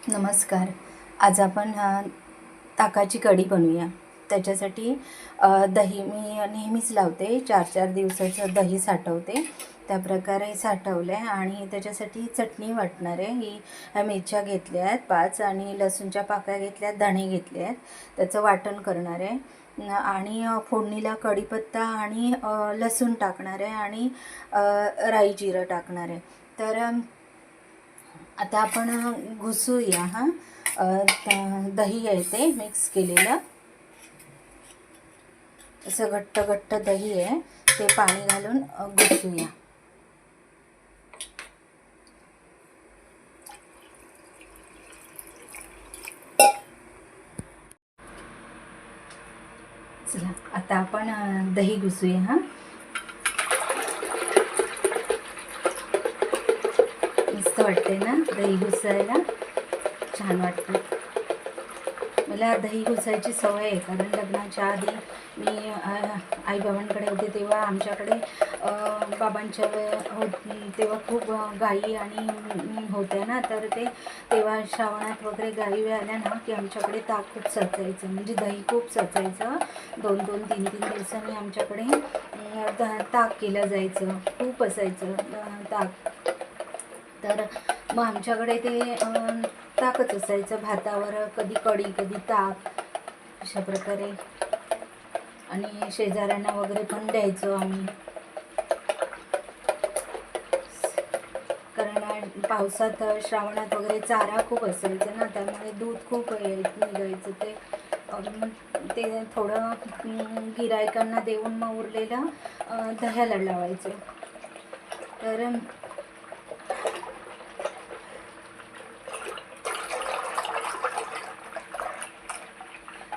नमस्कार. आज आपण ताकाची कढी बनवूया. त्याच्यासाठी दही मी नेहमीच लावते. 4-4 दिवसाचं दही साठवते. त्याप्रकारे साठवलं आहे आणि त्याच्यासाठी चटणी वाटणार आहे. ह्या मिरच्या घेतल्या आहेत 5 आणि लसूणच्या पाकळ्या घेतल्या आहेत, धणे घेतले आहेत. त्याचं वाटण करणार आहे आणि फोडणीला कढीपत्ता आणि लसूण टाकणार आहे आणि राई जिरं टाकणार आहे. तर आता आपण घुसूया. दही आहे ते मिक्स केलेलं, असं घट्ट घट्ट दही आहे ते पाणी घालून घुसूया. चला आता आपण दही घुसूया. मस्त वाटते ना दही घुसायला, छान वाटतं. मला दही घुसायची सवय आहे, कारण लग्नाच्या आधी मी आईबाबांकडे होते तेव्हा आमच्याकडे बाबांच्या तेव्हा खूप गाई आणि होत्या ना, तर तेव्हा श्रावणात वगैरे गाई आल्या ना की आमच्याकडे ताक खूप साचायचं, म्हणजे दही खूप साचायचं. 2-2, 3-3 दिवसांनी आमच्याकडे ताक केलं जायचं, खूप असायचं ताक. तर मग आमच्याकडे ते ताकच असायचं भातावर, कधी कढी कधी ताक अशा प्रकारे. आणि शेजाऱ्यांना वगैरे पण द्यायचो आम्ही, कारण पावसात श्रावणात वगैरे चारा खूप असायचा ना, त्यामुळे दूध खूप निघायचं. ते थोडं गिरायकांना देऊन मग उरलेलं दह्याला लावायचं. तर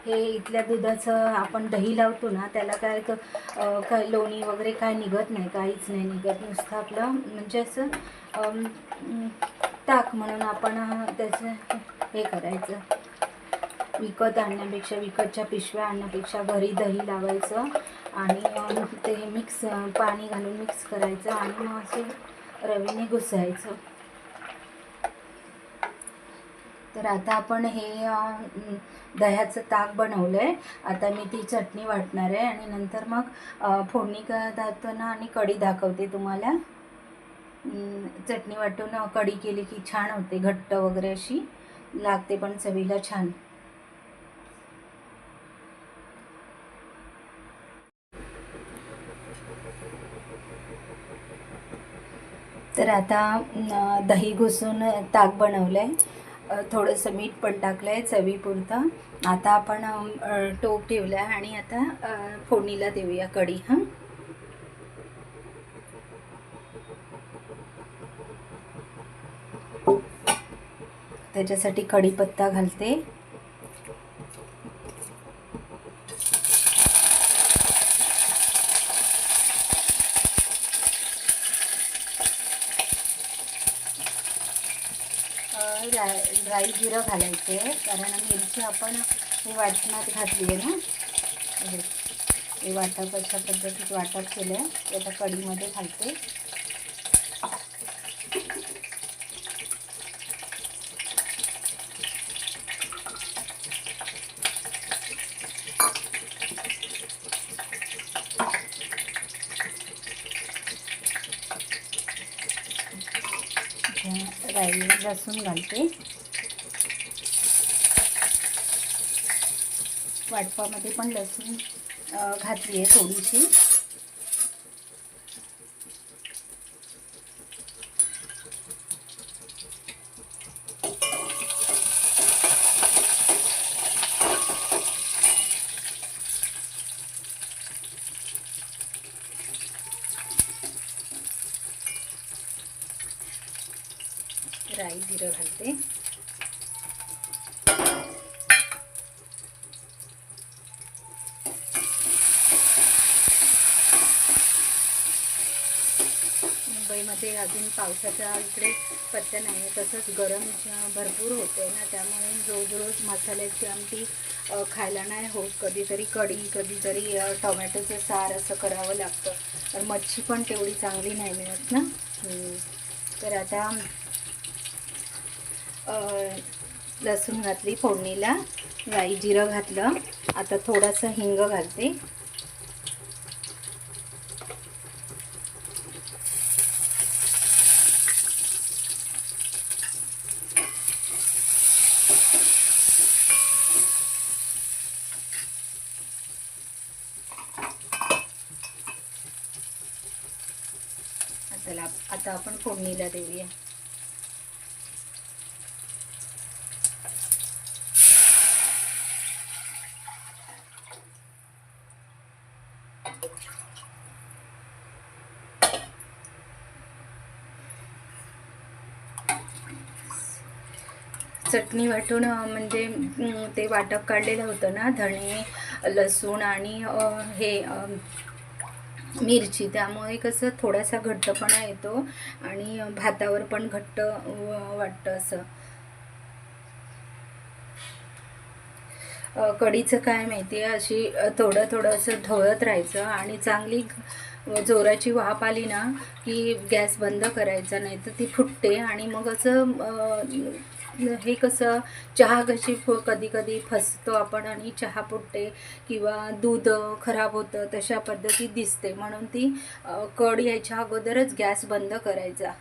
हे इथल्या दुधाचं आपण दही लावतो ना, त्याला काय लोणी वगैरे काय निघत नाही, काहीच नाही निघत. नुसतं आपलं म्हणजे असं ताक म्हणून आपण त्याचं हे करायचं. विकत आणण्यापेक्षा, विकतच्या पिशव्या आणण्यापेक्षा घरी दही लावायचं आणि ते पाणी घालून मिक्स करायचं आणि मग असं रवीने घुसायचं. तर आता आपण हे दह्याचं ताक बनवलं आहे. आता मी ती चटणी वाटणार आहे आणि नंतर मग फोडणी दाखवताना आणि कढी दाखवते तुम्हाला. चटणी वाटून कढी केली की छान होते, घट्ट वगैरे अशी लागते, पण चवीला छान. तर आता दही घुसून ताक बनवलं आहे. थोडंसं मीठ पण टाकलं आहे चवीपुरतं. आता आपण टोप ठेवला आहे आणि आता फोडणीला देऊया कढी. त्याच्यासाठी कढीपत्ता घालते. राई जिरं घालायचे, कारण मिरची आपण हे वाटणात घातली आहे ना. हे वाटप अशा पद्धतीत वाटप केलं आहे, ते आता कढीमध्ये घालते. राई लसूण घालते. वाटपामध्ये पण लसूण घातली आहे थोडीशी. राई जिरं घालते. मुंबईमध्ये अजून पावसाच्या इकडे पत्त्या नाही आहे, तसंच गरम भरपूर होते ना, त्यामुळे रोज रोज मसाल्याची आमटी खायला नाही होत. कधीतरी कढी, कधीतरी टोमॅटोचं सार असं करावं लागतं. तर मच्छी पण तेवढी चांगली नाही मिळत ना. तर आता लसूण घातली फोडणीला, राई जिरं घातलं. आता थोडंसं हिंग घालते. आता आपण फोडणीला देऊया. चटणी वाटून म्हणजे ते वाटप काढलेलं होतं ना, धणे, लसूण आणि हे मिरची, त्यामुळे कसं थोडासा घट्टपणा येतो आणि भातावर पण घट्ट वाटतं असं. कढीचं काय माहिती आहे, अशी थोडं थोडं असं ढवळत राहायचं आणि चांगली जोराची वाफ आली ना की गॅस बंद करायचा, नाही तर ती फुटते. आणि मग असं हे कसं चहा कशी कधी कधी फसतो आपण आणि चहा फुटते किंवा दूध खराब होतं, तशा पद्धतीत दिसते. म्हणून ती कढ यायच्या अगोदरच गॅस बंद करायचा.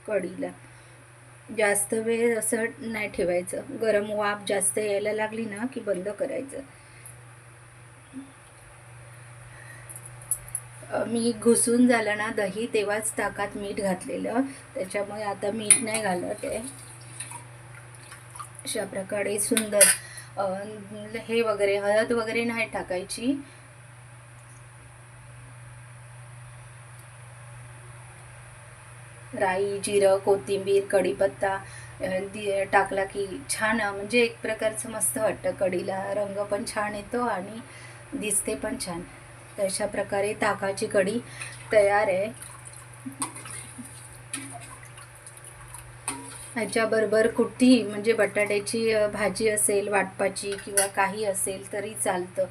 कढीला जास्त वेळ असं नाही ठेवायचं, गरम वाफ जास्त यायला लागली ना की बंद करायचं. मी घुसून झालं ना दही, तेव्हाच ताकात मीठ घातलेलं, त्याच्यामुळे आता मीठ नाही घालत आहे. अशा प्रकारे सुंदर हे वगैरे हळद वगैरे नाही टाकायची. राई, जिरं, कोथिंबीर, कढीपत्ता टाकला की छान, म्हणजे एक प्रकारचं मस्त वाटतं. कढीला रंग पण छान येतो आणि दिसते पण छान. तर अशा प्रकारे ताकाची कढी तयार आहे. ह्याच्याबरोबर कुठली म्हणजे बटाट्याची भाजी असेल, वाटपाची किंवा काही असेल तरी चालतं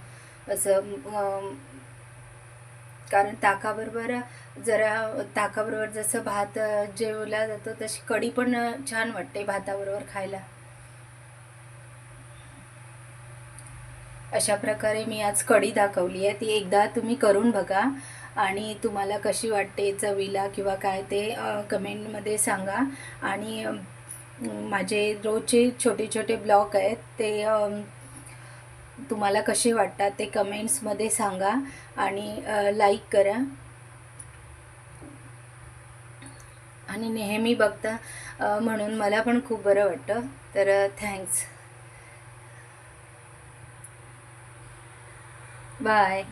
असं. कारण ताकाबरोबर ताकाबरोबर जसं भात जेवला जातो, तशी कढी पण छान वाटते भाताबरोबर खायला. अशा प्रकारे मी आज कढी दाखवली आहे. ती एकदा तुम्ही करून बघा आणि तुम्हाला कशी वाटते चवीला किंवा काय ते कमेंटमध्ये सांगा. आणि माझे रोजचे छोटे छोटे ब्लॉग आहेत ते तुम्हाला कसे वाटतात ते कमेंट्समध्ये सांगा आणि लाईक करा. आणि नेहमी बघता म्हणून मला पण खूप बरं वाटतं. तर थँक्स. बाय.